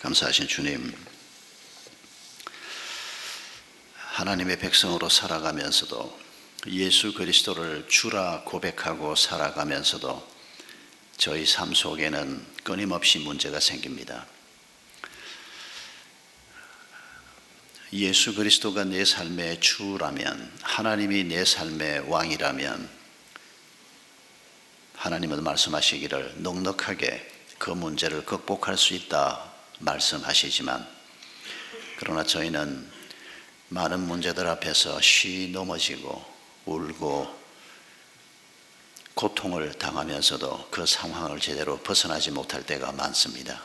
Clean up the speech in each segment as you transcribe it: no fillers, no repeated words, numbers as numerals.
감사하신 주님, 하나님의 백성으로 살아가면서도 예수 그리스도를 주라 고백하고 살아가면서도 저희 삶 속에는 끊임없이 문제가 생깁니다. 예수 그리스도가 내 삶의 주라면, 하나님이 내 삶의 왕이라면 하나님은 말씀하시기를 넉넉하게 그 문제를 극복할 수 있다 말씀하시지만, 그러나 저희는 많은 문제들 앞에서 쉬 넘어지고 울고 고통을 당하면서도 그 상황을 제대로 벗어나지 못할 때가 많습니다.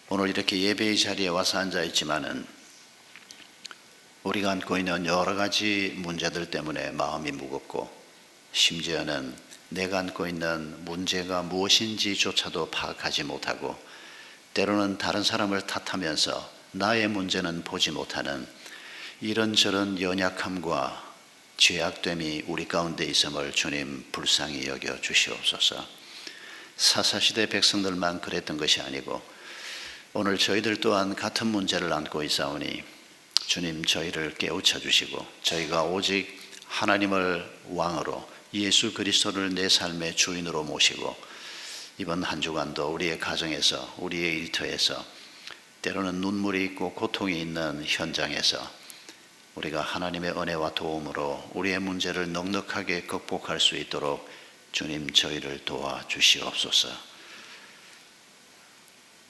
오늘 이렇게 예배의 자리에 와서 앉아 있지만은 우리가 안고 있는 여러 가지 문제들 때문에 마음이 무겁고, 심지어는 내가 안고 있는 문제가 무엇인지조차도 파악하지 못하고, 때로는 다른 사람을 탓하면서 나의 문제는 보지 못하는 이런저런 연약함과 죄악됨이 우리 가운데 있음을 주님 불쌍히 여겨 주시옵소서. 사사시대 백성들만 그랬던 것이 아니고 오늘 저희들 또한 같은 문제를 안고 있사오니 주님 저희를 깨우쳐 주시고, 저희가 오직 하나님을 왕으로 예수 그리스도를 내 삶의 주인으로 모시고 이번 한 주간도 우리의 가정에서, 우리의 일터에서, 때로는 눈물이 있고 고통이 있는 현장에서 우리가 하나님의 은혜와 도움으로 우리의 문제를 넉넉하게 극복할 수 있도록 주님 저희를 도와주시옵소서.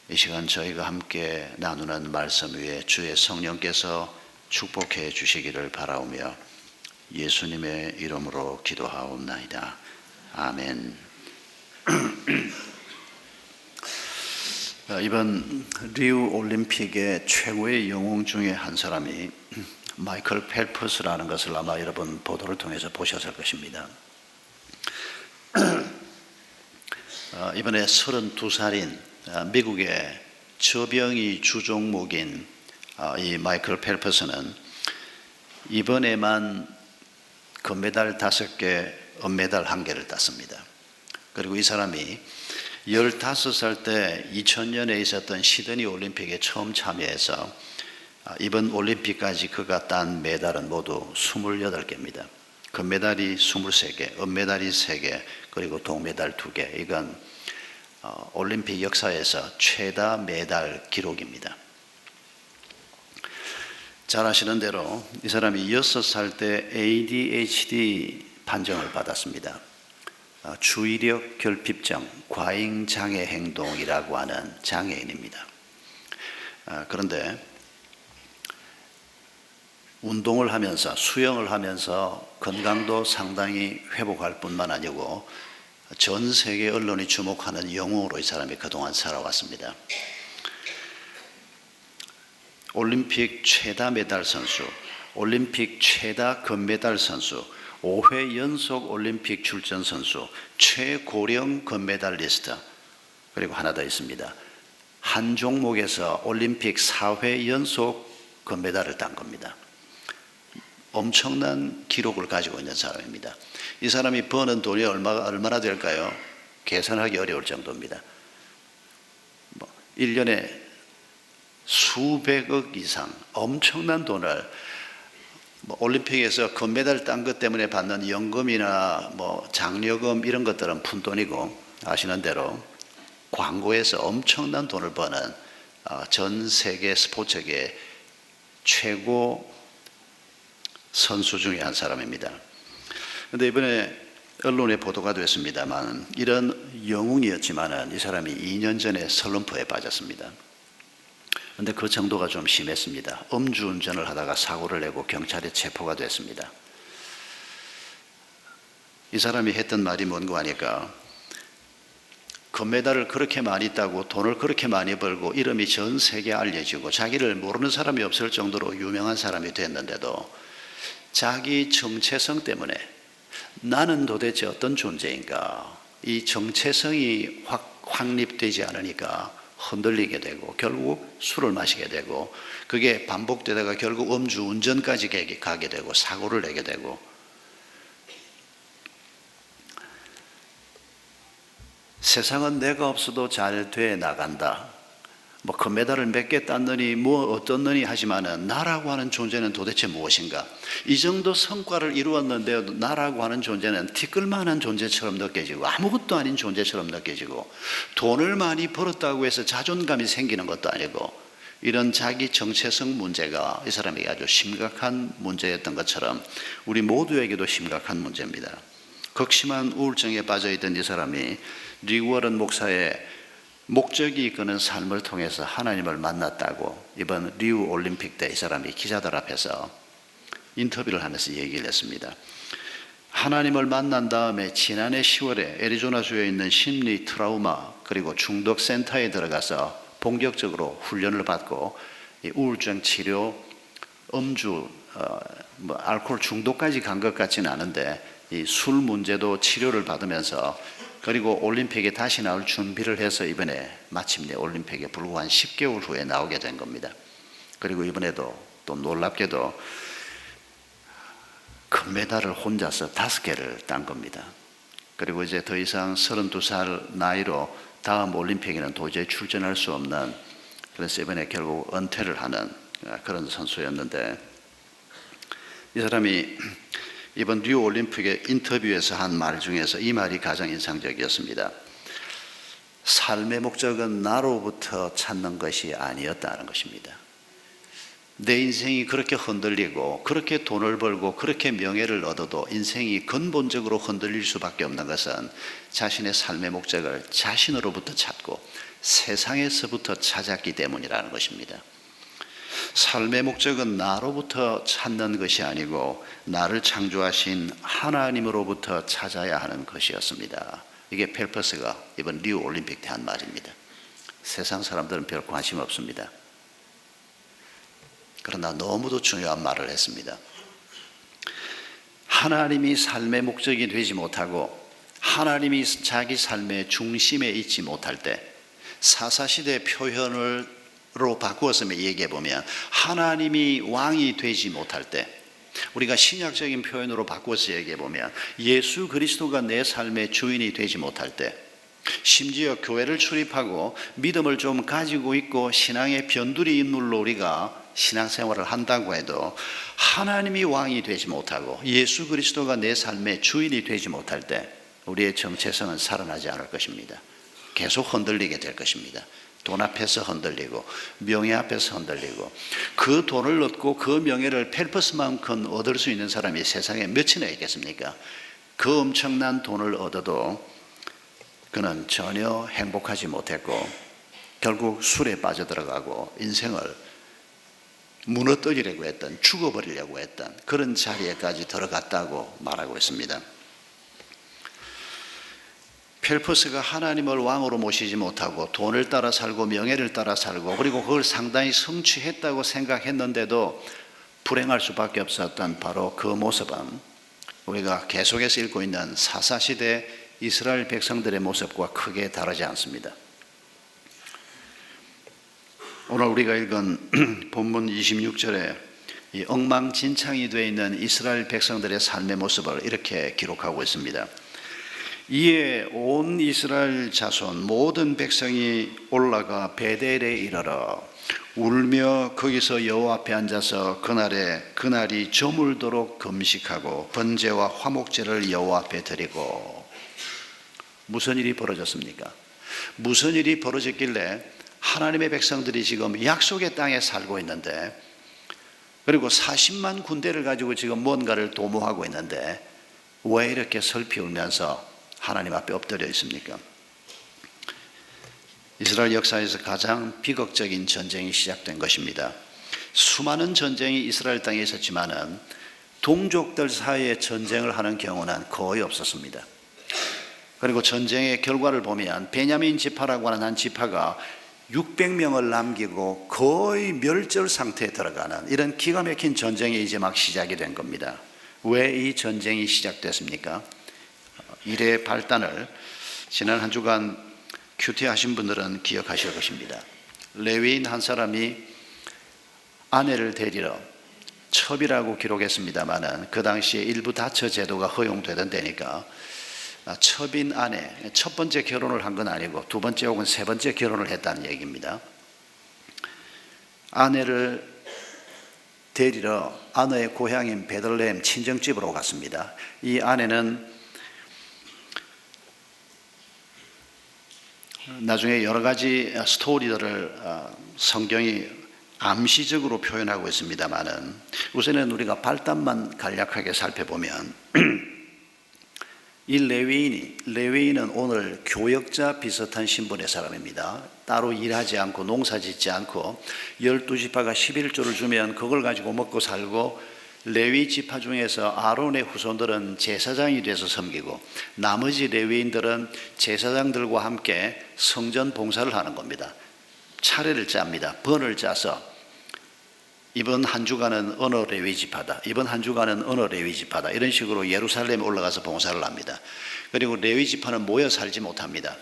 이 시간 저희가 함께 나누는 말씀 위에 주의 성령께서 축복해 주시기를 바라오며 예수님의 이름으로 기도하옵나이다. 아멘. 이번 리우 올림픽의 최고의 영웅 중에 한 사람이 마이클 펠프스라는 것을 아마 여러분 보도를 통해서 보셨을 것입니다. 이번에 32살인 미국의 저병이 주종목인 이 마이클 펠프스는 이번에만 금메달 5개, 은메달 1개를 땄습니다. 그리고 이 사람이 15살 때 2000년에 있었던 시드니 올림픽에 처음 참여해서 이번 올림픽까지 그가 딴 메달은 모두 28개입니다. 금메달이 23개, 은메달이 3개, 그리고 동메달 2개. 이건 올림픽 역사에서 최다 메달 기록입니다. 잘 아시는 대로 이 사람이 6살 때 ADHD 판정을 받았습니다. 주의력 결핍증, 과잉장애 행동이라고 하는 장애인입니다. 그런데 운동을 하면서, 수영을 하면서 건강도 상당히 회복할 뿐만 아니고 전 세계 언론이 주목하는 영웅으로 이 사람이 그동안 살아왔습니다. 올림픽 최다 메달 선수, 올림픽 최다 금메달 선수, 5회 연속 올림픽 출전 선수, 최고령 금메달리스트, 그리고 하나 더 있습니다. 한 종목에서 올림픽 4회 연속 금메달을 딴 겁니다. 엄청난 기록을 가지고 있는 사람입니다. 이 사람이 버는 돈이 얼마나 될까요? 계산하기 어려울 정도입니다. 1년에 수백억 이상 엄청난 돈을 올림픽에서 금메달 딴 것 때문에 받는 연금이나 장려금 이런 것들은 푼돈이고, 아시는 대로 광고에서 엄청난 돈을 버는 전 세계 스포츠계 최고 선수 중에 한 사람입니다. 그런데 이번에 언론에 보도가 됐습니다만, 이런 영웅이었지만 이 사람이 2년 전에 슬럼프에 빠졌습니다. 그런데 그 정도가 좀 심했습니다. 음주운전을 하다가 사고를 내고 경찰에 체포가 됐습니다. 이 사람이 했던 말이 뭔가 하니까, 금메달을 그렇게 많이 따고 돈을 그렇게 많이 벌고 이름이 전 세계에 알려지고 자기를 모르는 사람이 없을 정도로 유명한 사람이 됐는데도 자기 정체성 때문에 나는 도대체 어떤 존재인가, 이 정체성이 확립되지 않으니까 흔들리게 되고 결국 술을 마시게 되고, 그게 반복되다가 결국 음주운전까지 가게 되고 사고를 내게 되고, 세상은 내가 없어도 잘 돼 나간다. 뭐 금메달을 몇 개 땄느니 뭐 어떻느니 하지만은 나라고 하는 존재는 도대체 무엇인가? 이 정도 성과를 이루었는데도 나라고 하는 존재는 티끌만한 존재처럼 느껴지고 아무것도 아닌 존재처럼 느껴지고 돈을 많이 벌었다고 해서 자존감이 생기는 것도 아니고 이런 자기 정체성 문제가 이 사람에게 아주 심각한 문제였던 것처럼 우리 모두에게도 심각한 문제입니다. 극심한 우울증에 빠져있던 이 사람이 리워런 목사의 목적이 이끄는 삶을 통해서 하나님을 만났다고 이번 리우 올림픽 때 이 사람이 기자들 앞에서 인터뷰를 하면서 얘기를 했습니다. 하나님을 만난 다음에 지난해 10월에 애리조나주에 있는 심리 트라우마 그리고 중독 센터에 들어가서 본격적으로 훈련을 받고 우울증 치료, 음주, 알코올 중독까지 간 것 같지는 않은데 이 술 문제도 치료를 받으면서 그리고 올림픽에 다시 나올 준비를 해서 이번에 마침내 올림픽에 불과 한 10개월 후에 나오게 된 겁니다. 그리고 이번에도 또 놀랍게도 금메달을 혼자서 5개를 딴 겁니다. 그리고 이제 더 이상 32살 나이로 다음 올림픽에는 도저히 출전할 수 없는, 그래서 이번에 결국 은퇴를 하는 그런 선수였는데, 이 사람이 이번 리우 올림픽의 인터뷰에서 한 말 중에서 이 말이 가장 인상적이었습니다. 삶의 목적은 나로부터 찾는 것이 아니었다는 것입니다. 내 인생이 그렇게 흔들리고 그렇게 돈을 벌고 그렇게 명예를 얻어도 인생이 근본적으로 흔들릴 수밖에 없는 것은 자신의 삶의 목적을 자신으로부터 찾고 세상에서부터 찾았기 때문이라는 것입니다. 삶의 목적은 나로부터 찾는 것이 아니고 나를 창조하신 하나님으로부터 찾아야 하는 것이었습니다. 이게 펠퍼스가 이번 리우 올림픽 때 한 말입니다. 세상 사람들은 별 관심 없습니다. 그러나 너무도 중요한 말을 했습니다. 하나님이 삶의 목적이 되지 못하고 하나님이 자기 삶의 중심에 있지 못할 때, 사사시대 표현으로 바꾸어서 얘기해 보면 하나님이 왕이 되지 못할 때, 우리가 신약적인 표현으로 바꾸어서 얘기해 보면 예수 그리스도가 내 삶의 주인이 되지 못할 때, 심지어 교회를 출입하고 믿음을 좀 가지고 있고 신앙의 변두리 인물로 우리가 신앙생활을 한다고 해도 하나님이 왕이 되지 못하고 예수 그리스도가 내 삶의 주인이 되지 못할 때 우리의 정체성은 살아나지 않을 것입니다. 계속 흔들리게 될 것입니다. 돈 앞에서 흔들리고 명예 앞에서 흔들리고, 그 돈을 얻고 그 명예를 펠퍼스만큼 얻을 수 있는 사람이 세상에 몇이나 있겠습니까? 그 엄청난 돈을 얻어도 그는 전혀 행복하지 못했고 결국 술에 빠져들어가고 인생을 무너뜨리려고 했던, 죽어버리려고 했던 그런 자리에까지 들어갔다고 말하고 있습니다. 펠퍼스가 하나님을 왕으로 모시지 못하고 돈을 따라 살고 명예를 따라 살고 그리고 그걸 상당히 성취했다고 생각했는데도 불행할 수밖에 없었던 바로 그 모습은 우리가 계속해서 읽고 있는 사사시대 이스라엘 백성들의 모습과 크게 다르지 않습니다. 오늘 우리가 읽은 본문 26절에 이 엉망진창이 되어 있는 이스라엘 백성들의 삶의 모습을 이렇게 기록하고 있습니다. 이에 온 이스라엘 자손 모든 백성이 올라가 베델에 이르러 울며 거기서 여호와 앞에 앉아서 그날이 저물도록 금식하고 번제와 화목제를 여호와 앞에 드리고. 무슨 일이 벌어졌습니까? 무슨 일이 벌어졌길래 하나님의 백성들이 지금 약속의 땅에 살고 있는데, 그리고 40만 군대를 가지고 지금 뭔가를 도모하고 있는데 왜 이렇게 슬피 울면서 하나님 앞에 엎드려 있습니까? 이스라엘 역사에서 가장 비극적인 전쟁이 시작된 것입니다. 수많은 전쟁이 이스라엘 땅에 있었지만은 동족들 사이에 전쟁을 하는 경우는 거의 없었습니다. 그리고 전쟁의 결과를 보면 베냐민 지파라고 하는 한 지파가 600명을 남기고 거의 멸절 상태에 들어가는 이런 기가 막힌 전쟁이 이제 막 시작이 된 겁니다. 왜 이 전쟁이 시작됐습니까? 일의 발단을 지난 한 주간 큐티 하신 분들은 기억하실 것입니다. 레위인 한 사람이 아내를 데리러, 첩이라고 기록했습니다마는 그 당시에 일부 다처 제도가 허용되던 때니까 첩인 아내, 첫 번째 결혼을 한 건 아니고 두 번째 혹은 세 번째 결혼을 했다는 얘기입니다. 아내를 데리러 아내의 고향인 베들레헴 친정집으로 갔습니다. 이 아내는 나중에 여러 가지 스토리들을 성경이 암시적으로 표현하고 있습니다만은, 우선은 우리가 발단만 간략하게 살펴보면 이 레위인은 오늘 교역자 비슷한 신분의 사람입니다. 따로 일하지 않고 농사 짓지 않고 12지파가 11조를 주면 그걸 가지고 먹고 살고, 레위 지파 중에서 아론의 후손들은 제사장이 돼서 섬기고 나머지 레위인들은 제사장들과 함께 성전 봉사를 하는 겁니다. 차례를 짭니다. 번을 짜서 이번 한 주간은 어느 레위 지파다, 이번 한 주간은 어느 레위 지파다, 이런 식으로 예루살렘에 올라가서 봉사를 합니다. 그리고 레위 지파는 모여 살지 못합니다.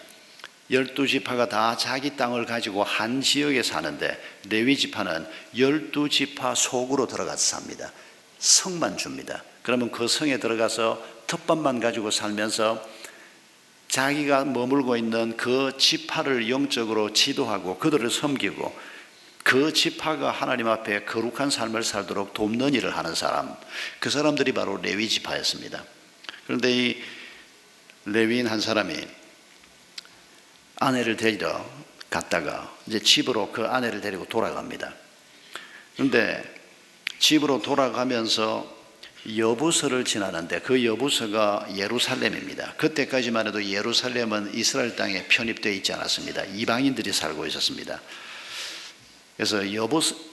12지파가 다 자기 땅을 가지고 한 지역에 사는데, 레위 지파는 12지파 속으로 들어가서 삽니다. 성만 줍니다. 그러면 그 성에 들어가서 텃밭만 가지고 살면서 자기가 머물고 있는 그 지파를 영적으로 지도하고 그들을 섬기고, 그 지파가 하나님 앞에 거룩한 삶을 살도록 돕는 일을 하는 사람, 그 사람들이 바로 레위 지파였습니다. 그런데 이 레위인 한 사람이 아내를 데리러 갔다가 이제 집으로 그 아내를 데리고 돌아갑니다. 그런데 집으로 돌아가면서 여부서를 지나는데, 그 여부서가 예루살렘입니다. 그때까지만 해도 예루살렘은 이스라엘 땅에 편입되어 있지 않았습니다. 이방인들이 살고 있었습니다. 그래서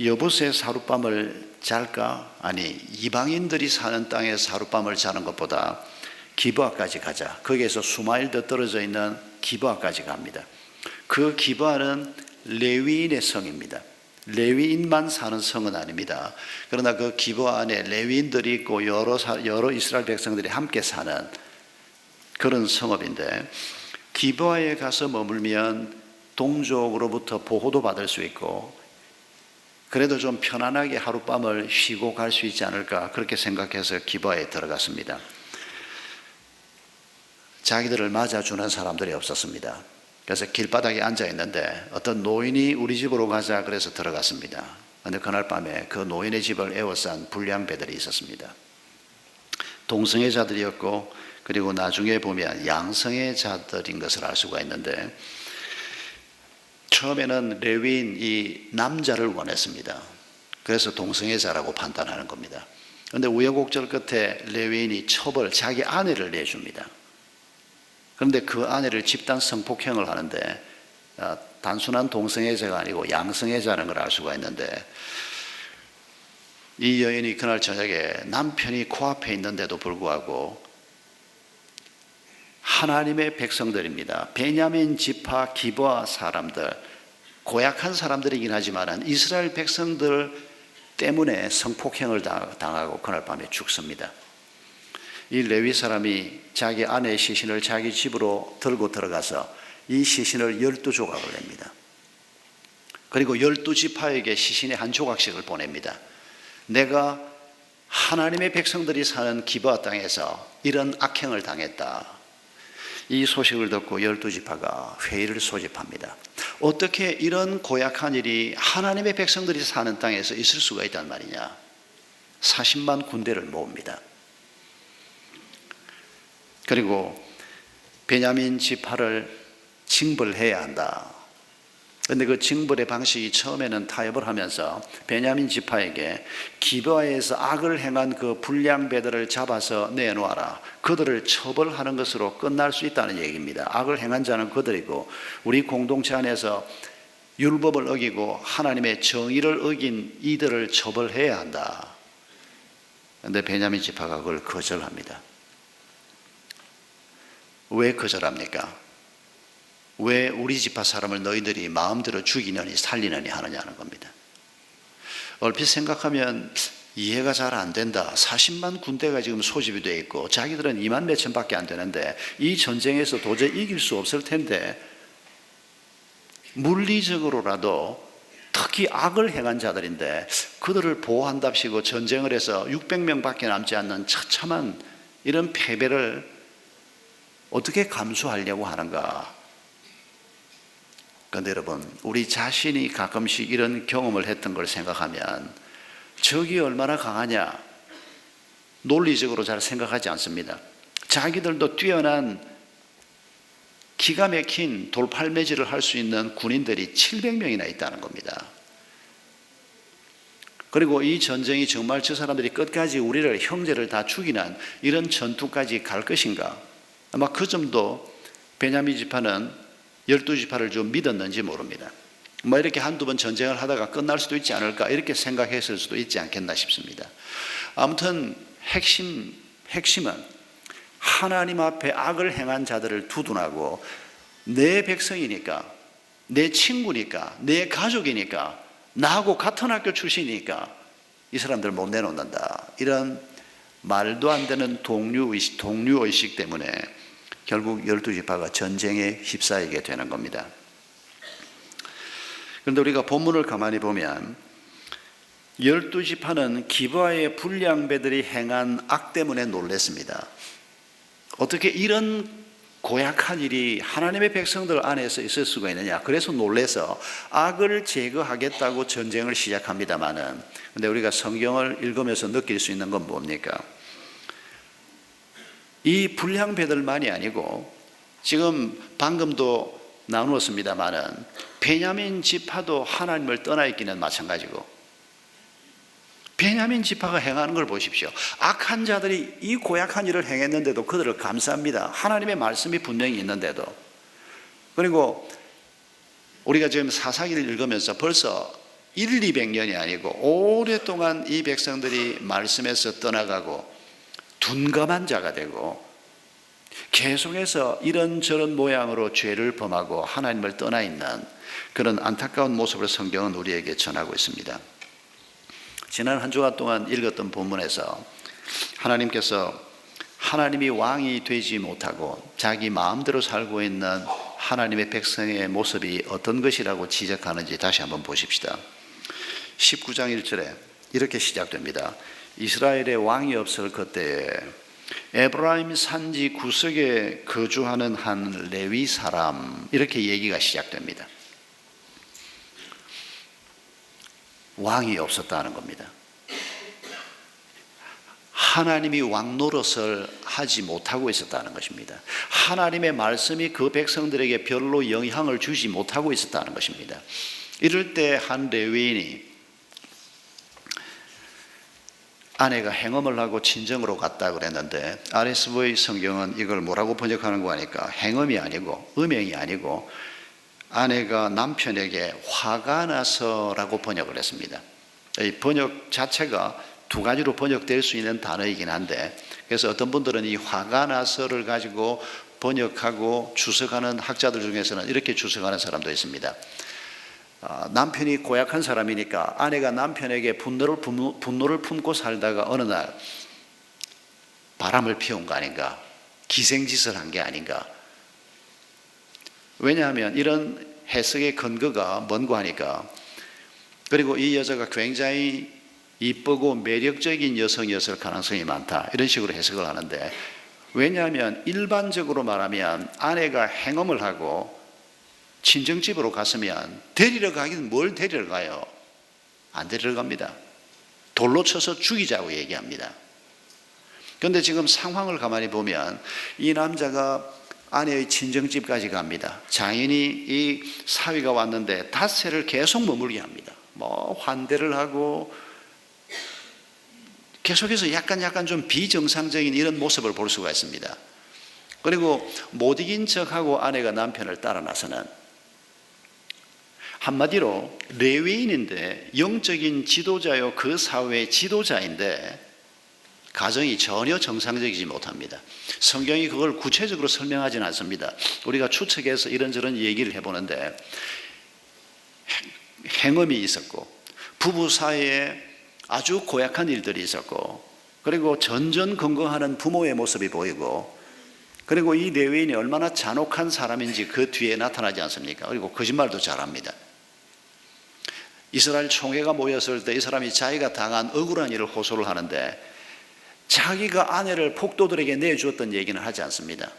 여부서에서 하룻밤을 잘까? 아니, 이방인들이 사는 땅에서 하룻밤을 자는 것보다 기브아까지 가자. 거기에서 수마일 더 떨어져 있는 기브아까지 갑니다. 그 기브아는 레위인의 성입니다. 레위인만 사는 성은 아닙니다. 그러나 그 기브아 안에 레위인들이 있고 여러 이스라엘 백성들이 함께 사는 그런 성읍인데, 기브아에 가서 머물면 동족으로부터 보호도 받을 수 있고 그래도 좀 편안하게 하룻밤을 쉬고 갈 수 있지 않을까, 그렇게 생각해서 기브아에 들어갔습니다. 자기들을 맞아주는 사람들이 없었습니다. 그래서 길바닥에 앉아 있는데 어떤 노인이 우리 집으로 가자 그래서 들어갔습니다. 그런데 그날 밤에 그 노인의 집을 에워싼 불량배들이 있었습니다. 동성애자들이었고, 그리고 나중에 보면 양성애자들인 것을 알 수가 있는데, 처음에는 레위인 이 남자를 원했습니다. 그래서 동성애자라고 판단하는 겁니다. 그런데 우여곡절 끝에 레위인이 자기 아내를 내줍니다. 그런데 그 아내를 집단 성폭행을 하는데, 단순한 동성애자가 아니고 양성애자라는 걸 알 수가 있는데, 이 여인이 그날 저녁에 남편이 코앞에 있는데도 불구하고 하나님의 백성들입니다. 베냐민 지파 기브아 사람들, 고약한 사람들이긴 하지만 이스라엘 백성들 때문에 성폭행을 당하고 그날 밤에 죽습니다. 이 레위 사람이 자기 아내의 시신을 자기 집으로 들고 들어가서 이 시신을 12조각을 냅니다. 그리고 12지파에게 시신의 한 조각씩을 보냅니다. 내가 하나님의 백성들이 사는 기브아 땅에서 이런 악행을 당했다. 이 소식을 듣고 12지파가 회의를 소집합니다. 어떻게 이런 고약한 일이 하나님의 백성들이 사는 땅에서 있을 수가 있단 말이냐. 40만 군대를 모읍니다. 그리고 베냐민 지파를 징벌해야 한다. 그런데 그 징벌의 방식이 처음에는 타협을 하면서 베냐민 지파에게 기브아에서 악을 행한 그 불량배들을 잡아서 내놓아라, 그들을 처벌하는 것으로 끝날 수 있다는 얘기입니다. 악을 행한 자는 그들이고 우리 공동체 안에서 율법을 어기고 하나님의 정의를 어긴 이들을 처벌해야 한다. 그런데 베냐민 지파가 그걸 거절합니다. 왜 거절합니까? 왜 우리 지파 사람을 너희들이 마음대로 죽이느니 살리느니 하느냐는 겁니다. 얼핏 생각하면 이해가 잘 안 된다. 40만 군대가 지금 소집이 되어 있고 자기들은 2만 몇천 밖에 안 되는데 이 전쟁에서 도저히 이길 수 없을 텐데, 물리적으로라도 특히 악을 행한 자들인데 그들을 보호한답시고 전쟁을 해서 600명 밖에 남지 않는 처참한 이런 패배를 어떻게 감수하려고 하는가. 그런데 여러분, 우리 자신이 가끔씩 이런 경험을 했던 걸 생각하면 적이 얼마나 강하냐 논리적으로 잘 생각하지 않습니다. 자기들도 뛰어난 기가 막힌 돌팔매질을 할 수 있는 군인들이 700명이나 있다는 겁니다. 그리고 이 전쟁이 정말 저 사람들이 끝까지 우리를 형제를 다 죽이는 이런 전투까지 갈 것인가? 아마 그 점도 베냐민 지파는 12지파를 좀 믿었는지 모릅니다. 뭐 이렇게 한두 번 전쟁을 하다가 끝날 수도 있지 않을까 이렇게 생각했을 수도 있지 않겠나 싶습니다. 아무튼 핵심은 하나님 앞에 악을 행한 자들을 두둔하고 내 백성이니까, 내 친구니까, 내 가족이니까, 나하고 같은 학교 출신이니까 이 사람들 못 내놓는다. 이런 말도 안 되는 동료의식 때문에 결국 12지파가 전쟁에 휩싸이게 되는 겁니다. 그런데 우리가 본문을 가만히 보면 12지파는 기브아의 불량배들이 행한 악 때문에 놀랐습니다. 어떻게 이런 고약한 일이 하나님의 백성들 안에서 있을 수가 있느냐. 그래서 놀라서 악을 제거하겠다고 전쟁을 시작합니다마는, 근데 우리가 성경을 읽으면서 느낄 수 있는 건 뭡니까? 이 불량배들만이 아니고 지금 방금도 나누었습니다마는 베냐민 지파도 하나님을 떠나 있기는 마찬가지고, 베냐민 지파가 행하는 걸 보십시오. 악한 자들이 이 고약한 일을 행했는데도 그들을 감싸합니다. 하나님의 말씀이 분명히 있는데도. 그리고 우리가 지금 사사기를 읽으면서 벌써 200년이 아니고 오랫동안 이 백성들이 말씀에서 떠나가고 둔감한 자가 되고 계속해서 이런저런 모양으로 죄를 범하고 하나님을 떠나 있는 그런 안타까운 모습을 성경은 우리에게 전하고 있습니다. 지난 한 주간 동안 읽었던 본문에서 하나님께서 하나님이 왕이 되지 못하고 자기 마음대로 살고 있는 하나님의 백성의 모습이 어떤 것이라고 지적하는지 다시 한번 보십시다. 19장 1절에 이렇게 시작됩니다. 이스라엘의 왕이 없을 그때에 에브라임 산지 구석에 거주하는 한 레위 사람, 이렇게 얘기가 시작됩니다. 왕이 없었다는 겁니다. 하나님이 왕 노릇을 하지 못하고 있었다는 것입니다. 하나님의 말씀이 그 백성들에게 별로 영향을 주지 못하고 있었다는 것입니다. 이럴 때 한 레위인이 아내가 행음을 하고 친정으로 갔다 그랬는데 RSV 성경은 이걸 뭐라고 번역하는 거 아니까 행음이 아니고 음행이 아니고 아내가 남편에게 화가 나서라고 번역을 했습니다. 이 번역 자체가 두 가지로 번역될 수 있는 단어이긴 한데, 그래서 어떤 분들은 이 화가 나서를 가지고 번역하고 주석하는 학자들 중에서는 이렇게 주석하는 사람도 있습니다. 남편이 고약한 사람이니까 아내가 남편에게 분노를 품고 살다가 어느 날 바람을 피운 거 아닌가, 기생짓을 한 게 아닌가. 왜냐하면 이런 해석의 근거가 뭔고 하니까, 그리고 이 여자가 굉장히 이쁘고 매력적인 여성이었을 가능성이 많다, 이런 식으로 해석을 하는데, 왜냐하면 일반적으로 말하면 아내가 행음을 하고 친정집으로 갔으면 데리러 가긴 뭘 데리러 가요? 안 데리러 갑니다. 돌로 쳐서 죽이자고 얘기합니다. 그런데 지금 상황을 가만히 보면 이 남자가 아내의 친정집까지 갑니다. 장인이 이 사위가 왔는데 닷새를 계속 머물게 합니다. 뭐 환대를 하고 계속해서 약간 좀 비정상적인 이런 모습을 볼 수가 있습니다. 그리고 못 이긴 척하고 아내가 남편을 따라 나서는, 한마디로 레위인인데 영적인 지도자요, 그 사회의 지도자인데 가정이 전혀 정상적이지 못합니다. 성경이 그걸 구체적으로 설명하지는 않습니다. 우리가 추측해서 이런저런 얘기를 해보는데, 행음이 있었고 부부 사이에 아주 고약한 일들이 있었고, 그리고 전전긍긍하는 부모의 모습이 보이고, 그리고 이 레위인이 얼마나 잔혹한 사람인지 그 뒤에 나타나지 않습니까? 그리고 거짓말도 잘합니다. 이스라엘 총회가 모였을 때 이 사람이 자기가 당한 억울한 일을 호소를 하는데 자기가 아내를 폭도들에게 내주었던 얘기는 하지 않습니다.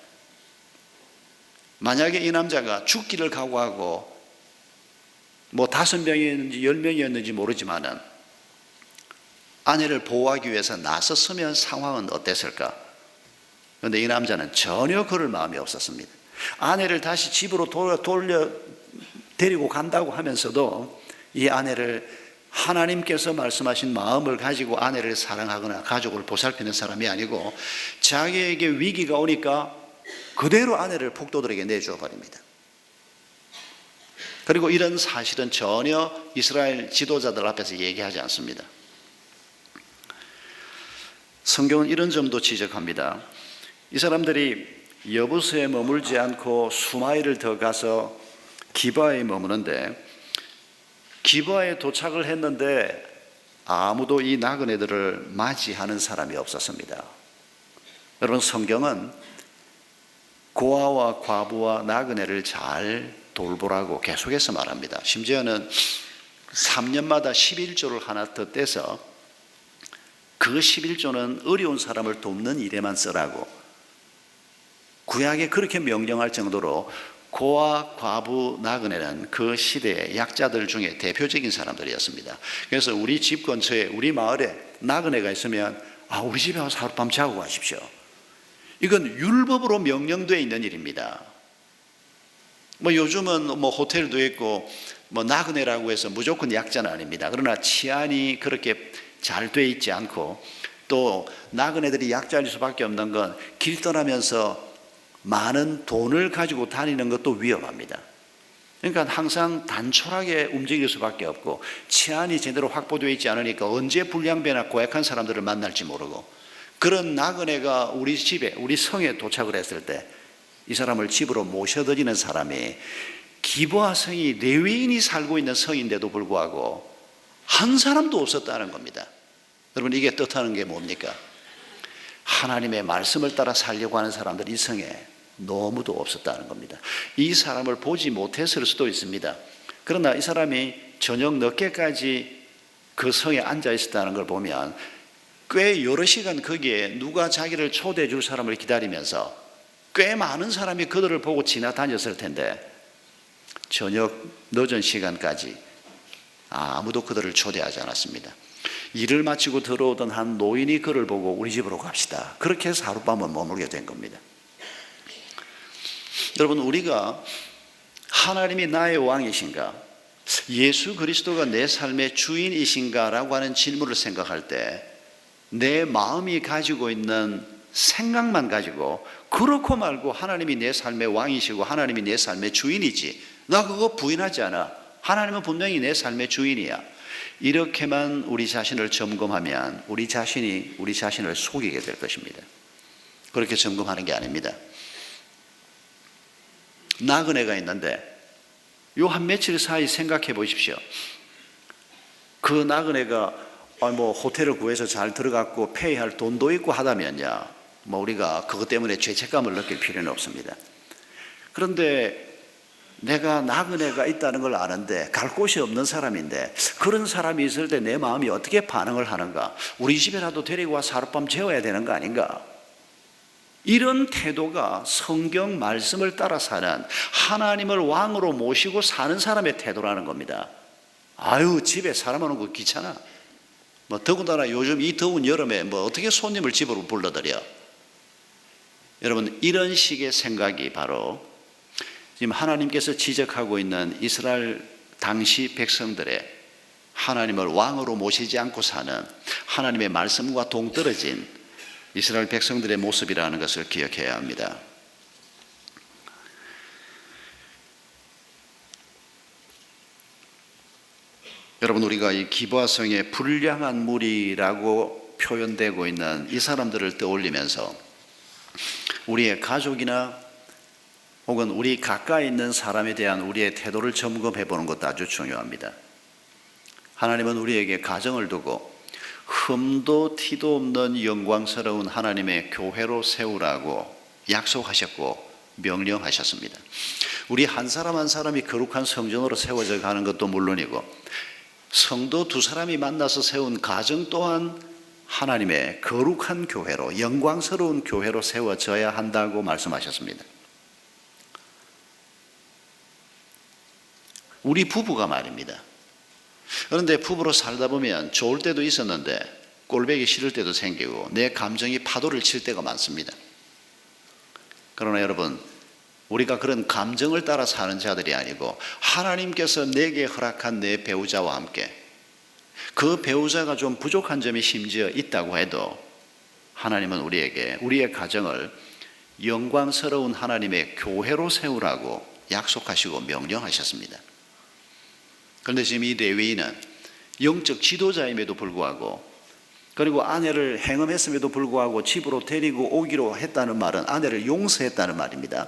만약에 이 남자가 죽기를 각오하고 뭐 5명이었는지 10명이었는지 모르지만은 아내를 보호하기 위해서 나섰으면 상황은 어땠을까? 그런데 이 남자는 전혀 그럴 마음이 없었습니다. 아내를 다시 집으로 돌려 데리고 간다고 하면서도 이 아내를 하나님께서 말씀하신 마음을 가지고 아내를 사랑하거나 가족을 보살피는 사람이 아니고 자기에게 위기가 오니까 그대로 아내를 폭도들에게 내주어 버립니다. 그리고 이런 사실은 전혀 이스라엘 지도자들 앞에서 얘기하지 않습니다. 성경은 이런 점도 지적합니다. 이 사람들이 여부스에 머물지 않고 수마일을 더 가서 기브아에 머무는데 기브아에 도착을 했는데 아무도 이 나그네들을 맞이하는 사람이 없었습니다. 여러분, 성경은 고아와 과부와 나그네를 잘 돌보라고 계속해서 말합니다. 심지어는 3년마다 11조를 하나 더 떼서 그 11조는 어려운 사람을 돕는 일에만 쓰라고 구약에 그렇게 명령할 정도로 고아, 과부, 나그네는 그 시대의 약자들 중에 대표적인 사람들이었습니다. 그래서 우리 집 근처에, 우리 마을에 나그네가 있으면 우리 집에 와서 하룻밤 자고 가십시오. 이건 율법으로 명령되어 있는 일입니다. 뭐 요즘은 뭐 호텔도 있고 뭐 나그네라고 해서 무조건 약자는 아닙니다. 그러나 치안이 그렇게 잘 돼 있지 않고 또 나그네들이 약자일 수밖에 없는 건 길 떠나면서 많은 돈을 가지고 다니는 것도 위험합니다. 그러니까 항상 단촐하게 움직일 수밖에 없고 치안이 제대로 확보되어 있지 않으니까 언제 불량배나 고약한 사람들을 만날지 모르고, 그런 나그네가 우리 집에, 우리 성에 도착을 했을 때 이 사람을 집으로 모셔드리는 사람이 기브아 성이 레위인이 살고 있는 성인데도 불구하고 한 사람도 없었다는 겁니다. 여러분, 이게 뜻하는 게 뭡니까? 하나님의 말씀을 따라 살려고 하는 사람들이 이 성에 너무도 없었다는 겁니다. 이 사람을 보지 못했을 수도 있습니다. 그러나 이 사람이 저녁 늦게까지 그 성에 앉아 있었다는 걸 보면 꽤 여러 시간 거기에 누가 자기를 초대해 줄 사람을 기다리면서 꽤 많은 사람이 그들을 보고 지나다녔을 텐데 저녁 늦은 시간까지 아무도 그들을 초대하지 않았습니다. 일을 마치고 들어오던 한 노인이 그를 보고 우리 집으로 갑시다, 그렇게 해서 하룻밤은 머물게 된 겁니다. 여러분, 우리가 하나님이 나의 왕이신가, 예수 그리스도가 내 삶의 주인이신가 라고 하는 질문을 생각할 때 내 마음이 가지고 있는 생각만 가지고 그렇고 말고 하나님이 내 삶의 왕이시고 하나님이 내 삶의 주인이지, 나 그거 부인하지 않아, 하나님은 분명히 내 삶의 주인이야, 이렇게만 우리 자신을 점검하면 우리 자신이 우리 자신을 속이게 될 것입니다. 그렇게 점검하는 게 아닙니다. 나그네가 있는데 요 한 며칠 사이 생각해 보십시오. 그 나그네가 뭐 호텔을 구해서 잘 들어갔고 페이할 돈도 있고 하다면야 뭐 우리가 그것 때문에 죄책감을 느낄 필요는 없습니다. 그런데 내가 나그네가 있다는 걸 아는데 갈 곳이 없는 사람인데 그런 사람이 있을 때 내 마음이 어떻게 반응을 하는가? 우리 집에라도 데리고 와서 하룻밤 재워야 되는 거 아닌가? 이런 태도가 성경 말씀을 따라 사는, 하나님을 왕으로 모시고 사는 사람의 태도라는 겁니다. 집에 사람 오는 거 귀찮아. 뭐 더군다나 요즘 이 더운 여름에 뭐 어떻게 손님을 집으로 불러들여? 여러분, 이런 식의 생각이 바로 지금 하나님께서 지적하고 있는 이스라엘 당시 백성들의 하나님을 왕으로 모시지 않고 사는, 하나님의 말씀과 동떨어진 이스라엘 백성들의 모습이라는 것을 기억해야 합니다. 여러분, 우리가 이 기브아 성에 불량한 무리라고 표현되고 있는 이 사람들을 떠올리면서 우리의 가족이나 혹은 우리 가까이 있는 사람에 대한 우리의 태도를 점검해 보는 것도 아주 중요합니다. 하나님은 우리에게 가정을 두고 흠도 티도 없는 영광스러운 하나님의 교회로 세우라고 약속하셨고 명령하셨습니다. 우리 한 사람 한 사람이 거룩한 성전으로 세워져 가는 것도 물론이고 성도 두 사람이 만나서 세운 가정 또한 하나님의 거룩한 교회로, 영광스러운 교회로 세워져야 한다고 말씀하셨습니다. 우리 부부가 말입니다. 그런데 부부로 살다 보면 좋을 때도 있었는데 꼴보기 싫을 때도 생기고 내 감정이 파도를 칠 때가 많습니다. 그러나 여러분, 우리가 그런 감정을 따라 사는 자들이 아니고 하나님께서 내게 허락한 내 배우자와 함께 그 배우자가 좀 부족한 점이 심지어 있다고 해도 하나님은 우리에게 우리의 가정을 영광스러운 하나님의 교회로 세우라고 약속하시고 명령하셨습니다. 그런데 지금 이 레위인은 영적 지도자임에도 불구하고 그리고 아내를 행음했음에도 불구하고 집으로 데리고 오기로 했다는 말은 아내를 용서했다는 말입니다.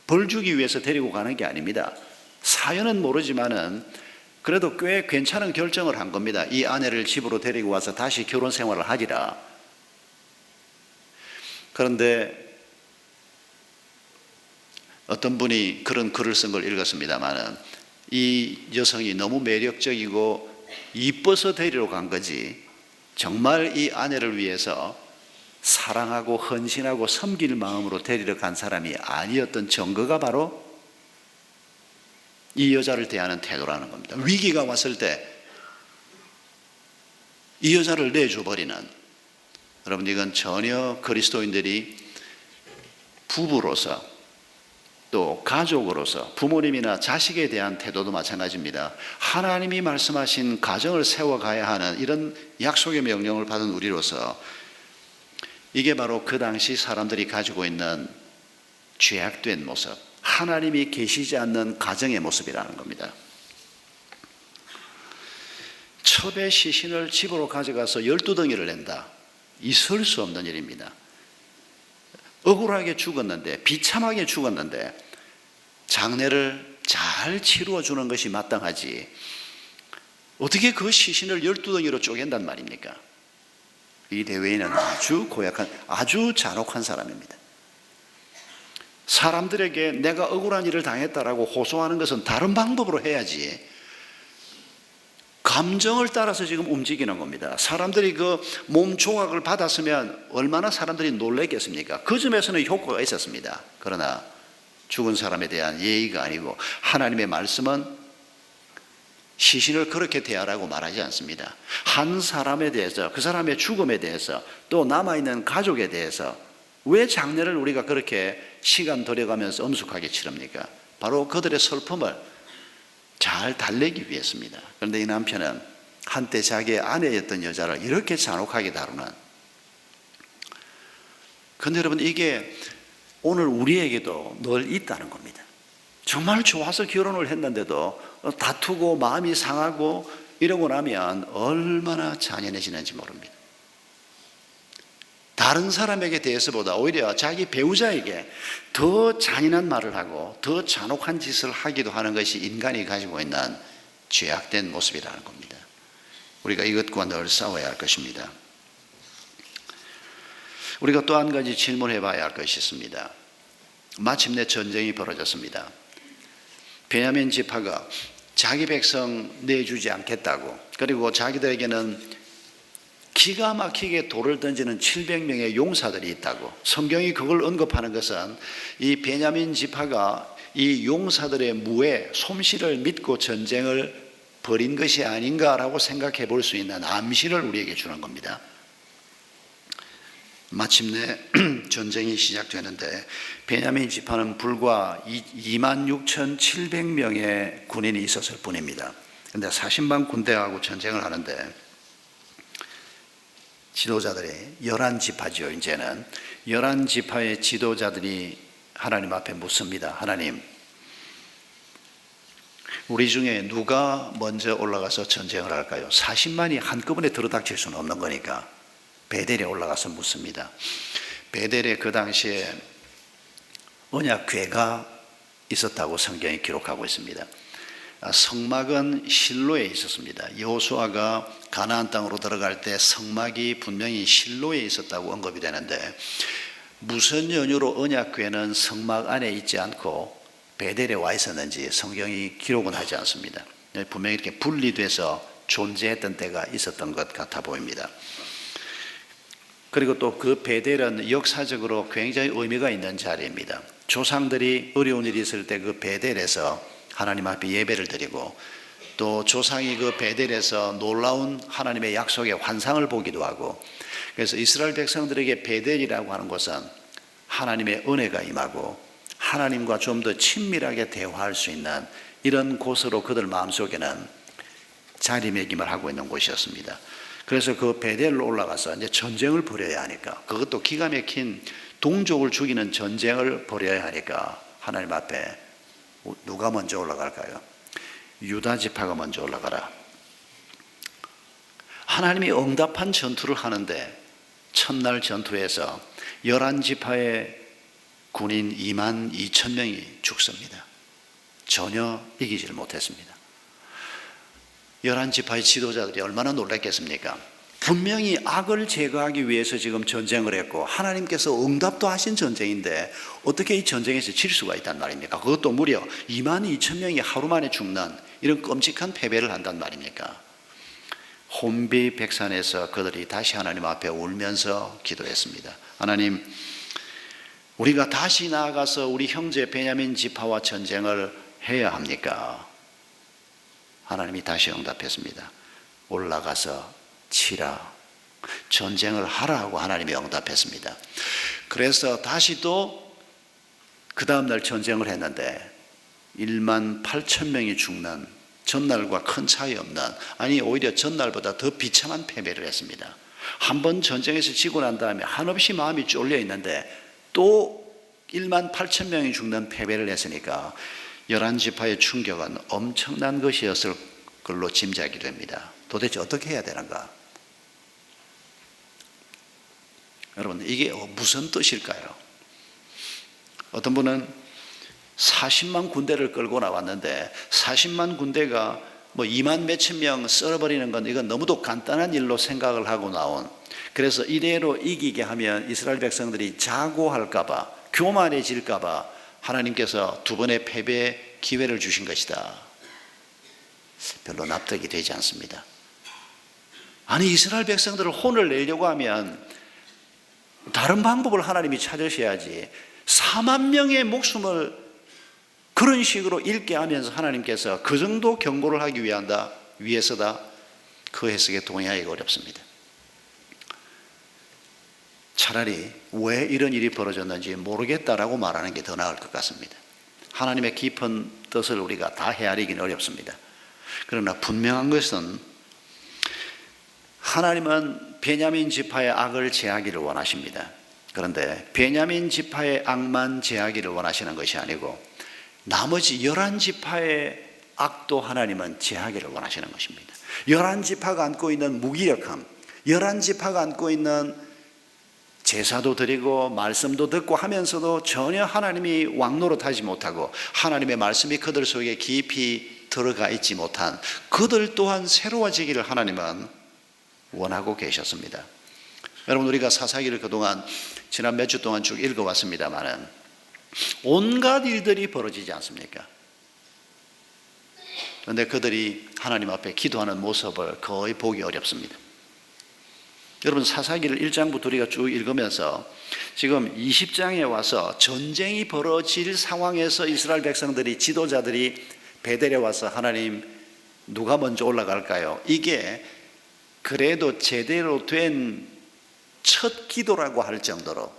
벌 주기 위해서 데리고 가는 게 아닙니다. 사연은 모르지만은 그래도 꽤 괜찮은 결정을 한 겁니다. 이 아내를 집으로 데리고 와서 다시 결혼 생활을 하리라. 그런데 어떤 분이 그런 글을 쓴 걸 읽었습니다만은 이 여성이 너무 매력적이고 이뻐서 데리러 간 거지 정말 이 아내를 위해서 사랑하고 헌신하고 섬길 마음으로 데리러 간 사람이 아니었던 증거가 바로 이 여자를 대하는 태도라는 겁니다. 위기가 왔을 때 이 여자를 내줘버리는, 여러분 이건 전혀 그리스도인들이 부부로서 또 가족으로서 부모님이나 자식에 대한 태도도 마찬가지입니다. 하나님이 말씀하신 가정을 세워가야 하는 이런 약속의 명령을 받은 우리로서 이게 바로 그 당시 사람들이 가지고 있는 죄악된 모습, 하나님이 계시지 않는 가정의 모습이라는 겁니다. 첩의 시신을 집으로 가져가서 12덩이를 낸다. 있을 수 없는 일입니다. 억울하게 죽었는데, 비참하게 죽었는데 장례를 잘 치루어 주는 것이 마땅하지 어떻게 그 시신을 12덩이로 쪼갠단 말입니까? 이 레위인은 아주 고약한, 아주 잔혹한 사람입니다. 사람들에게 내가 억울한 일을 당했다라고 호소하는 것은 다른 방법으로 해야지 감정을 따라서 지금 움직이는 겁니다. 사람들이 그 몸 조각을 받았으면 얼마나 사람들이 놀랬겠습니까? 그 점에서는 효과가 있었습니다. 그러나 죽은 사람에 대한 예의가 아니고 하나님의 말씀은 시신을 그렇게 대하라고 말하지 않습니다. 한 사람에 대해서, 그 사람의 죽음에 대해서, 또 남아있는 가족에 대해서 왜 장례를 우리가 그렇게 시간 들여가면서 엄숙하게 치릅니까? 바로 그들의 슬픔을 잘 달래기 위해서입니다. 그런데 이 남편은 한때 자기의 아내였던 여자를 이렇게 잔혹하게 다루는, 그런데 여러분 이게 오늘 우리에게도 늘 있다는 겁니다. 정말 좋아서 결혼을 했는데도 다투고 마음이 상하고 이러고 나면 얼마나 잔인해지는지 모릅니다. 다른 사람에게 대해서보다 오히려 자기 배우자에게 더 잔인한 말을 하고 더 잔혹한 짓을 하기도 하는 것이 인간이 가지고 있는 죄악된 모습이라는 겁니다. 우리가 이것과 늘 싸워야 할 것입니다. 우리가 또 한 가지 질문해 봐야 할 것이 있습니다. 마침내 전쟁이 벌어졌습니다. 베냐민 지파가 자기 백성 내주지 않겠다고, 그리고 자기들에게는 기가 막히게 돌을 던지는 700명의 용사들이 있다고, 성경이 그걸 언급하는 것은 이 베냐민 지파가 이 용사들의 무에 솜씨를 믿고 전쟁을 벌인 것이 아닌가라고 생각해 볼 수 있는 암시를 우리에게 주는 겁니다. 마침내 전쟁이 시작되는데 베냐민 지파는 불과 26,700명의 군인이 있었을 뿐입니다. 그런데 40만 군대하고 전쟁을 하는데 지도자들이 11지파죠. 이제는 11지파의 지도자들이 하나님 앞에 묻습니다. 하나님, 우리 중에 누가 먼저 올라가서 전쟁을 할까요? 40만이 한꺼번에 들어닥칠 수는 없는 거니까 베델에 올라가서 묻습니다. 베델에 그 당시에 언약궤가 있었다고 성경이 기록하고 있습니다. 성막은 실로에 있었습니다. 여호수아가 가나안 땅으로 들어갈 때 성막이 분명히 실로에 있었다고 언급이 되는데 무슨 연유로 언약궤는 성막 안에 있지 않고 베델에 와 있었는지 성경이 기록은 하지 않습니다. 분명히 이렇게 분리돼서 존재했던 때가 있었던 것 같아 보입니다. 그리고 또 그 베델은 역사적으로 굉장히 의미가 있는 자리입니다. 조상들이 어려운 일이 있을 때 그 베델에서 하나님 앞에 예배를 드리고 또 조상이 그 베델에서 놀라운 하나님의 약속의 환상을 보기도 하고, 그래서 이스라엘 백성들에게 베델이라고 하는 곳은 하나님의 은혜가 임하고 하나님과 좀 더 친밀하게 대화할 수 있는 이런 곳으로 그들 마음속에는 자리매김을 하고 있는 곳이었습니다. 그래서 그 베델로 올라가서 이제 전쟁을 벌여야 하니까, 그것도 기가 막힌 동족을 죽이는 전쟁을 벌여야 하니까 하나님 앞에 누가 먼저 올라갈까요? 유다 지파가 먼저 올라가라. 하나님이 응답한 전투를 하는데 첫날 전투에서 11지파의 군인 22,000명이 죽습니다. 전혀 이기지를 못했습니다. 11지파의 지도자들이 얼마나 놀랐겠습니까? 분명히 악을 제거하기 위해서 지금 전쟁을 했고 하나님께서 응답도 하신 전쟁인데 어떻게 이 전쟁에서 질 수가 있단 말입니까? 그것도 무려 22,000명이 하루 만에 죽는 이런 끔찍한 패배를 한단 말입니까? 혼비 백산에서 그들이 다시 하나님 앞에 울면서 기도했습니다. 하나님, 우리가 다시 나아가서 우리 형제 베냐민 지파와 전쟁을 해야 합니까? 하나님이 다시 응답했습니다. 올라가서 치라, 전쟁을 하라고 하나님이 응답했습니다. 그래서 다시 또 그 다음날 전쟁을 했는데 18,000명이 죽는, 전날과 큰 차이 없는, 아니 오히려 전날보다 더 비참한 패배를 했습니다. 한번 전쟁에서 지고 난 다음에 한없이 마음이 쫄려 있는데 또 18,000명이 죽는 패배를 했으니까 11지파의 충격은 엄청난 것이었을 걸로 짐작이 됩니다. 도대체 어떻게 해야 되는가? 여러분, 이게 무슨 뜻일까요? 어떤 분은 40만 군대를 끌고 나왔는데 40만 군대가 뭐 2만 몇천 명 썰어버리는 건 이건 너무도 간단한 일로 생각을 하고 나온, 그래서 이대로 이기게 하면 이스라엘 백성들이 자고할까봐, 교만해질까봐 하나님께서 두 번의 패배 기회를 주신 것이다. 별로 납득이 되지 않습니다. 아니, 이스라엘 백성들을 혼을 내려고 하면 다른 방법을 하나님이 찾으셔야지, 4만 명의 목숨을 그런 식으로 잃게 하면서 하나님께서 그 정도 경고를 하기 위해서다, 그 해석에 동의하기가 어렵습니다. 차라리 왜 이런 일이 벌어졌는지 모르겠다라고 말하는 게 더 나을 것 같습니다. 하나님의 깊은 뜻을 우리가 다 헤아리기는 어렵습니다. 그러나 분명한 것은 하나님은 베냐민 지파의 악을 제하기를 원하십니다. 그런데 베냐민 지파의 악만 제하기를 원하시는 것이 아니고 나머지 11지파의 악도 하나님은 제하기를 원하시는 것입니다. 11지파가 안고 있는 무기력함, 11지파가 안고 있는 제사도 드리고 말씀도 듣고 하면서도 전혀 하나님이 왕노릇하지 못하고 하나님의 말씀이 그들 속에 깊이 들어가 있지 못한 그들 또한 새로워지기를 하나님은 원하고 계셨습니다. 여러분, 우리가 사사기를 그동안 지난 몇 주 동안 쭉 읽어왔습니다마는 온갖 일들이 벌어지지 않습니까? 그런데 그들이 하나님 앞에 기도하는 모습을 거의 보기 어렵습니다. 여러분, 사사기를 1장부터 우리가 쭉 읽으면서 지금 20장에 와서 전쟁이 벌어질 상황에서 이스라엘 백성들이, 지도자들이 베델에 와서 하나님 누가 먼저 올라갈까요? 이게 그래도 제대로 된 첫 기도라고 할 정도로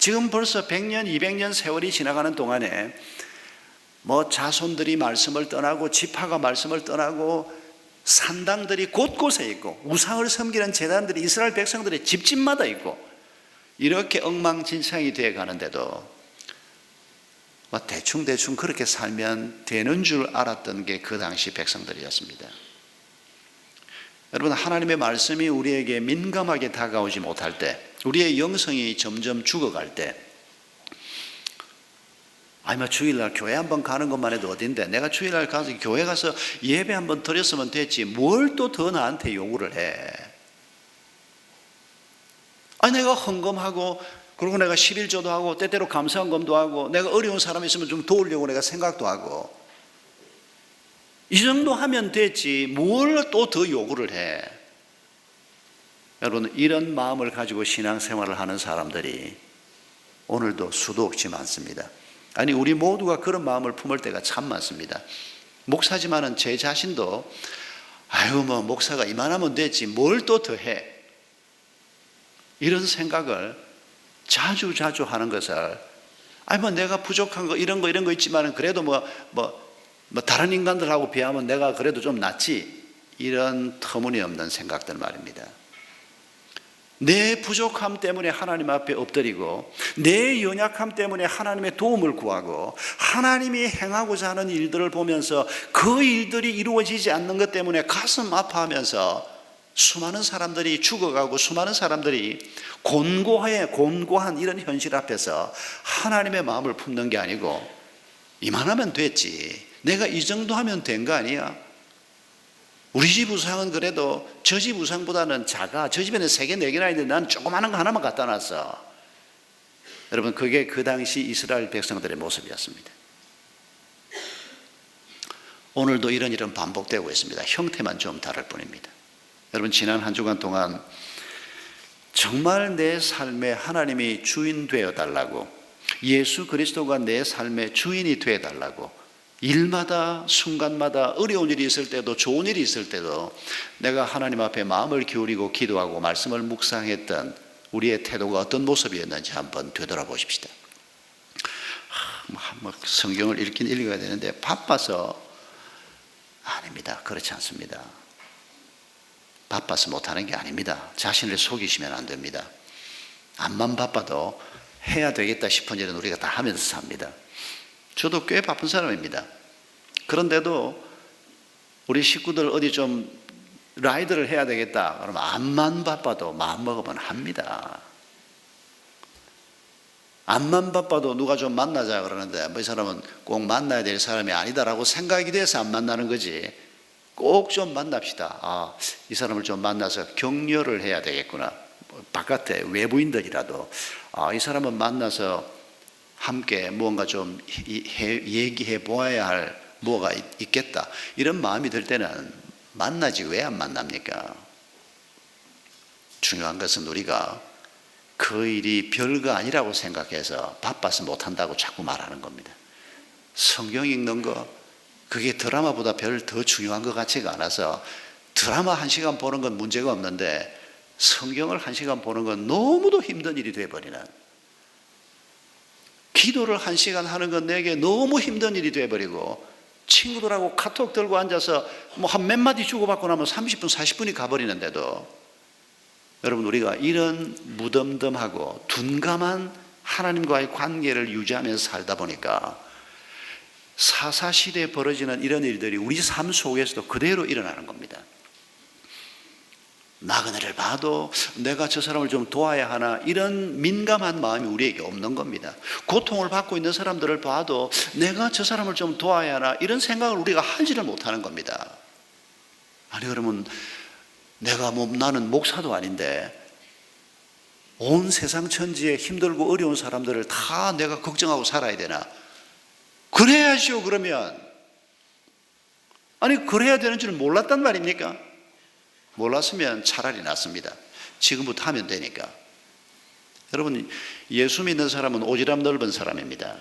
지금 벌써 100년, 200년 세월이 지나가는 동안에 뭐 자손들이 말씀을 떠나고 지파가 말씀을 떠나고 산당들이 곳곳에 있고 우상을 섬기는 제단들이 이스라엘 백성들의 집집마다 있고 이렇게 엉망진창이 되어 가는데도 대충 그렇게 살면 되는 줄 알았던 게 그 당시 백성들이었습니다. 여러분, 하나님의 말씀이 우리에게 민감하게 다가오지 못할 때, 우리의 영성이 점점 죽어갈 때, 주일날 교회 한번 가는 것만 해도 어딘데 내가 주일날 가서 교회 가서 예배 한번 드렸으면 됐지 뭘 또 더 나한테 요구를 해. 내가 헌금하고 그리고 내가 11조도 하고 때때로 감사헌금도 하고 내가 어려운 사람 있으면 좀 도우려고 내가 생각도 하고 이 정도 하면 됐지 뭘 또 더 요구를 해. 여러분, 이런 마음을 가지고 신앙생활을 하는 사람들이 오늘도 수도 없이 많습니다. 아니, 우리 모두가 그런 마음을 품을 때가 참 많습니다. 목사지만은 제 자신도 아유 뭐 목사가 이만하면 되지 뭘 또 더해, 이런 생각을 자주 하는 것을, 아니 뭐 내가 부족한 거 이런 거 있지만은 그래도 뭐 다른 인간들하고 비하면 내가 그래도 좀 낫지, 이런 터무니없는 생각들 말입니다. 내 부족함 때문에 하나님 앞에 엎드리고 내 연약함 때문에 하나님의 도움을 구하고 하나님이 행하고자 하는 일들을 보면서 그 일들이 이루어지지 않는 것 때문에 가슴 아파하면서 수많은 사람들이 죽어가고 수많은 사람들이 곤고한 이런 현실 앞에서 하나님의 마음을 품는 게 아니고 이만하면 됐지, 내가 이 정도 하면 된 거 아니야, 우리 집 우상은 그래도 저 집 우상보다는 작아, 저 집에는 3개 4개나 있는데 난 조그마한 거 하나만 갖다 놨어. 여러분, 그게 그 당시 이스라엘 백성들의 모습이었습니다. 오늘도 이런 일은 반복되고 있습니다. 형태만 좀 다를 뿐입니다. 여러분, 지난 한 주간 동안 정말 내 삶에 하나님이 주인 되어 달라고, 예수 그리스도가 내 삶의 주인이 되어 달라고, 일마다 순간마다 어려운 일이 있을 때도 좋은 일이 있을 때도 내가 하나님 앞에 마음을 기울이고 기도하고 말씀을 묵상했던 우리의 태도가 어떤 모습이었는지 한번 되돌아보십시다. 성경을 읽긴 읽어야 되는데 바빠서 아닙니다. 그렇지 않습니다. 바빠서 못하는 게 아닙니다. 자신을 속이시면 안 됩니다. 암만 바빠도 해야 되겠다 싶은 일은 우리가 다 하면서 삽니다. 저도 꽤 바쁜 사람입니다. 그런데도 우리 식구들 어디 좀 라이드를 해야 되겠다 그러면 암만 바빠도 마음 먹으면 합니다. 암만 바빠도 누가 좀 만나자 그러는데 뭐 이 사람은 꼭 만나야 될 사람이 아니다라고 생각이 돼서 안 만나는 거지, 꼭 좀 만납시다. 이 사람을 좀 만나서 격려를 해야 되겠구나, 바깥에 외부인들이라도 이 사람은 만나서 함께 무언가 좀 얘기해 보아야 할 뭐가 있겠다, 이런 마음이 들 때는 만나지 왜 안 만납니까? 중요한 것은 우리가 그 일이 별거 아니라고 생각해서 바빠서 못한다고 자꾸 말하는 겁니다. 성경 읽는 거 그게 드라마보다 별 더 중요한 것 같지가 않아서, 드라마 1시간 보는 건 문제가 없는데 성경을 1시간 보는 건 너무도 힘든 일이 돼버리는, 기도를 1시간 하는 건 내게 너무 힘든 일이 돼버리고, 친구들하고 카톡 들고 앉아서 뭐 한 몇 마디 주고받고 나면 30분 40분이 가버리는데도, 여러분 우리가 이런 무덤덤하고 둔감한 하나님과의 관계를 유지하면서 살다 보니까 사사시대에 벌어지는 이런 일들이 우리 삶 속에서도 그대로 일어나는 겁니다. 나그네를 봐도 내가 저 사람을 좀 도와야 하나, 이런 민감한 마음이 우리에게 없는 겁니다. 고통을 받고 있는 사람들을 봐도 내가 저 사람을 좀 도와야 하나, 이런 생각을 우리가 하지를 못하는 겁니다. 아니 그러면 내가 나는 목사도 아닌데 온 세상 천지에 힘들고 어려운 사람들을 다 내가 걱정하고 살아야 되나? 그래야죠. 그러면 아니 그래야 되는 줄 몰랐단 말입니까? 몰랐으면 차라리 낫습니다. 지금부터 하면 되니까. 여러분, 예수 믿는 사람은 오지랖 넓은 사람입니다.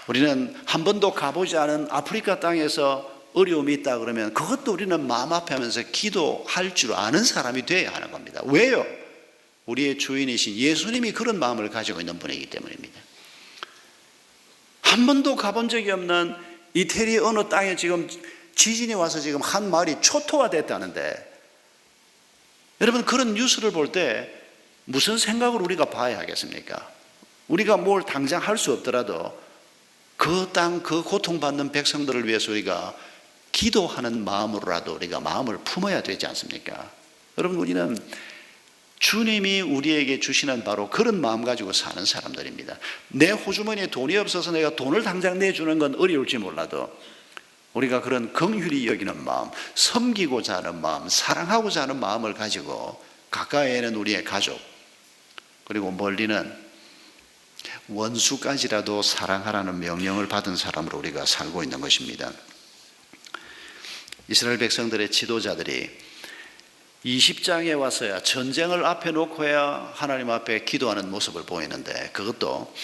우리는 한 번도 가보지 않은 아프리카 땅에서 어려움이 있다 그러면 그것도 우리는 마음 아파하면서 기도할 줄 아는 사람이 되어야 하는 겁니다. 왜요? 우리의 주인이신 예수님이 그런 마음을 가지고 있는 분이기 때문입니다. 한 번도 가본 적이 없는 이태리 어느 땅에 지금 지진이 와서 지금 한 마을이 초토화됐다는데, 여러분 그런 뉴스를 볼 때 무슨 생각을 우리가 봐야 하겠습니까? 우리가 뭘 당장 할 수 없더라도 그 땅, 그 고통받는 백성들을 위해서 우리가 기도하는 마음으로라도 우리가 마음을 품어야 되지 않습니까? 여러분 우리는 주님이 우리에게 주시는 바로 그런 마음 가지고 사는 사람들입니다. 내 호주머니에 돈이 없어서 내가 돈을 당장 내주는 건 어려울지 몰라도 우리가 그런 긍휼히 여기는 마음, 섬기고자 하는 마음, 사랑하고자 하는 마음을 가지고 가까이에는 우리의 가족, 그리고 멀리는 원수까지라도 사랑하라는 명령을 받은 사람으로 우리가 살고 있는 것입니다. 이스라엘 백성들의 지도자들이 20장에 와서야 전쟁을 앞에 놓고야 하나님 앞에 기도하는 모습을 보이는데, 그것도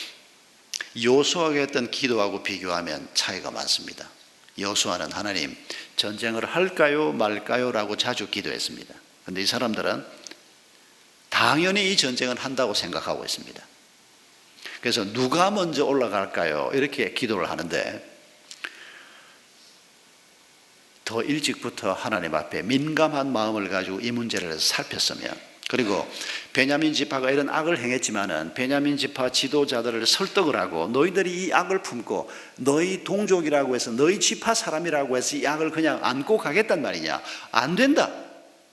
여호수아가 했던 기도하고 비교하면 차이가 많습니다. 여호수아는 하나님 전쟁을 할까요 말까요 라고 자주 기도했습니다. 그런데 이 사람들은 당연히 이 전쟁은 한다고 생각하고 있습니다. 그래서 누가 먼저 올라갈까요? 이렇게 기도를 하는데 더 일찍부터 하나님 앞에 민감한 마음을 가지고 이 문제를 살폈으면, 그리고 베냐민 지파가 이런 악을 행했지만은 베냐민 지파 지도자들을 설득을 하고 너희들이 이 악을 품고 너희 동족이라고 해서 너희 지파 사람이라고 해서 이 악을 그냥 안고 가겠단 말이냐? 안 된다.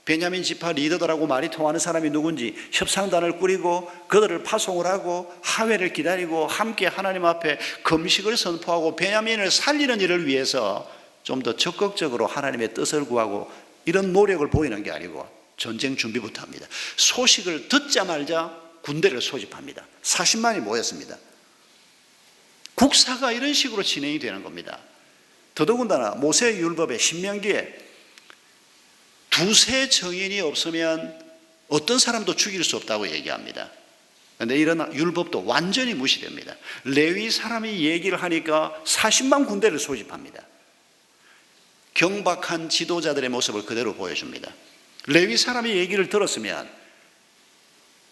베냐민 지파 리더들하고 말이 통하는 사람이 누군지 협상단을 꾸리고 그들을 파송을 하고 하회를 기다리고 함께 하나님 앞에 금식을 선포하고 베냐민을 살리는 일을 위해서 좀 더 적극적으로 하나님의 뜻을 구하고 이런 노력을 보이는 게 아니고 전쟁 준비부터 합니다. 소식을 듣자마자 군대를 소집합니다. 40만이 모였습니다. 국사가 이런 식으로 진행이 되는 겁니다. 더더군다나 모세의 율법에 신명기에 두세 정인이 없으면 어떤 사람도 죽일 수 없다고 얘기합니다. 그런데 이런 율법도 완전히 무시됩니다. 레위 사람이 얘기를 하니까 40만 군대를 소집합니다. 경박한 지도자들의 모습을 그대로 보여줍니다. 레위 사람의 얘기를 들었으면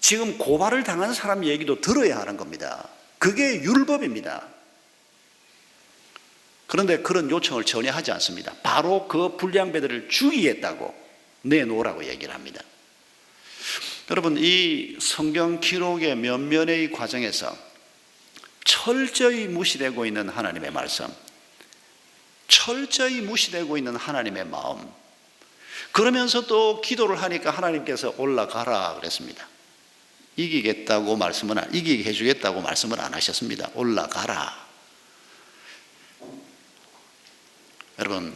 지금 고발을 당한 사람 얘기도 들어야 하는 겁니다. 그게 율법입니다. 그런데 그런 요청을 전혀 하지 않습니다. 바로 그 불량배들을 죽이겠다고 내놓으라고 얘기를 합니다. 여러분, 이 성경 기록의 면면의 과정에서 철저히 무시되고 있는 하나님의 말씀, 철저히 무시되고 있는 하나님의 마음, 그러면서 또 기도를 하니까 하나님께서 올라가라 그랬습니다. 이기게 해주겠다고 말씀을 안 하셨습니다. 올라가라. 여러분,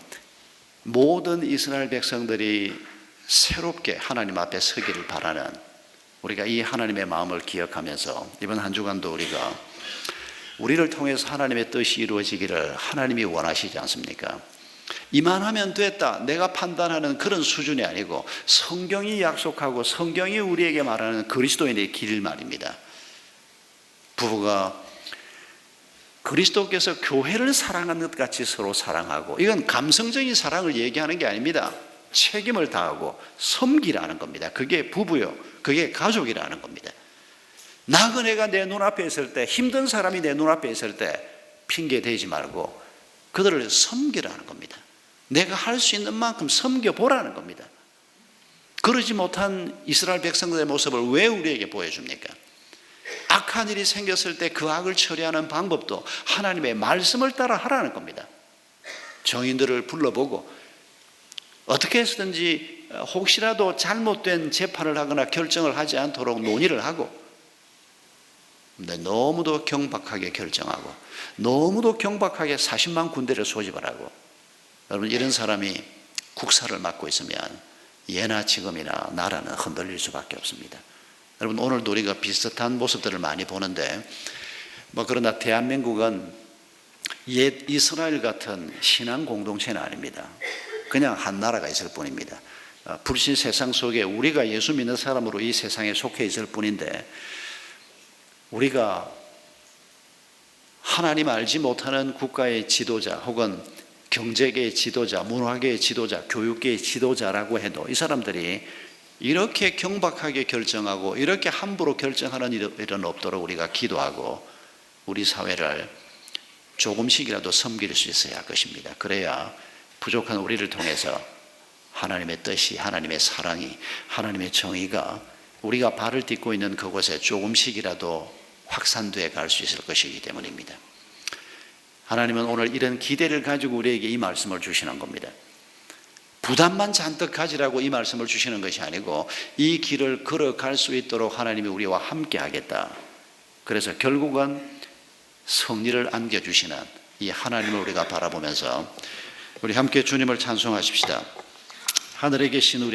모든 이스라엘 백성들이 새롭게 하나님 앞에 서기를 바라는, 우리가 이 하나님의 마음을 기억하면서 이번 한 주간도 우리를 통해서 하나님의 뜻이 이루어지기를 하나님이 원하시지 않습니까? 이만하면 됐다, 내가 판단하는 그런 수준이 아니고 성경이 약속하고 성경이 우리에게 말하는 그리스도인의 길 말입니다. 부부가 그리스도께서 교회를 사랑하는 것 같이 서로 사랑하고, 이건 감성적인 사랑을 얘기하는 게 아닙니다. 책임을 다하고 섬기라는 겁니다. 그게 부부요, 그게 가족이라는 겁니다. 나그네가 내 눈앞에 있을 때, 힘든 사람이 내 눈앞에 있을 때 핑계 대지 말고 그들을 섬기라는 겁니다. 내가 할 수 있는 만큼 섬겨보라는 겁니다. 그러지 못한 이스라엘 백성들의 모습을 왜 우리에게 보여줍니까? 악한 일이 생겼을 때 그 악을 처리하는 방법도 하나님의 말씀을 따라 하라는 겁니다. 정인들을 불러보고 어떻게 해서든지 혹시라도 잘못된 재판을 하거나 결정을 하지 않도록 논의를 하고, 근데 너무도 경박하게 결정하고 너무도 경박하게 40만 군대를 소집을 하고, 여러분, 이런 사람이 국사를 맡고 있으면 예나 지금이나 나라는 흔들릴 수밖에 없습니다. 여러분, 오늘도 우리가 비슷한 모습들을 많이 보는데, 그러나 대한민국은 옛 이스라엘 같은 신앙 공동체는 아닙니다. 그냥 한 나라가 있을 뿐입니다. 불신 세상 속에 우리가 예수 믿는 사람으로 이 세상에 속해 있을 뿐인데, 우리가 하나님 알지 못하는 국가의 지도자 혹은 경제계의 지도자, 문화계의 지도자, 교육계의 지도자라고 해도 이 사람들이 이렇게 경박하게 결정하고 이렇게 함부로 결정하는 일은 없도록 우리가 기도하고 우리 사회를 조금씩이라도 섬길 수 있어야 할 것입니다. 그래야 부족한 우리를 통해서 하나님의 뜻이, 하나님의 사랑이, 하나님의 정의가 우리가 발을 딛고 있는 그곳에 조금씩이라도 확산되어 갈 수 있을 것이기 때문입니다. 하나님은 오늘 이런 기대를 가지고 우리에게 이 말씀을 주시는 겁니다. 부담만 잔뜩 가지라고 이 말씀을 주시는 것이 아니고 이 길을 걸어갈 수 있도록 하나님이 우리와 함께 하겠다. 그래서 결국은 승리를 안겨주시는 이 하나님을 우리가 바라보면서 우리 함께 주님을 찬송하십시다. 하늘에 계신 우리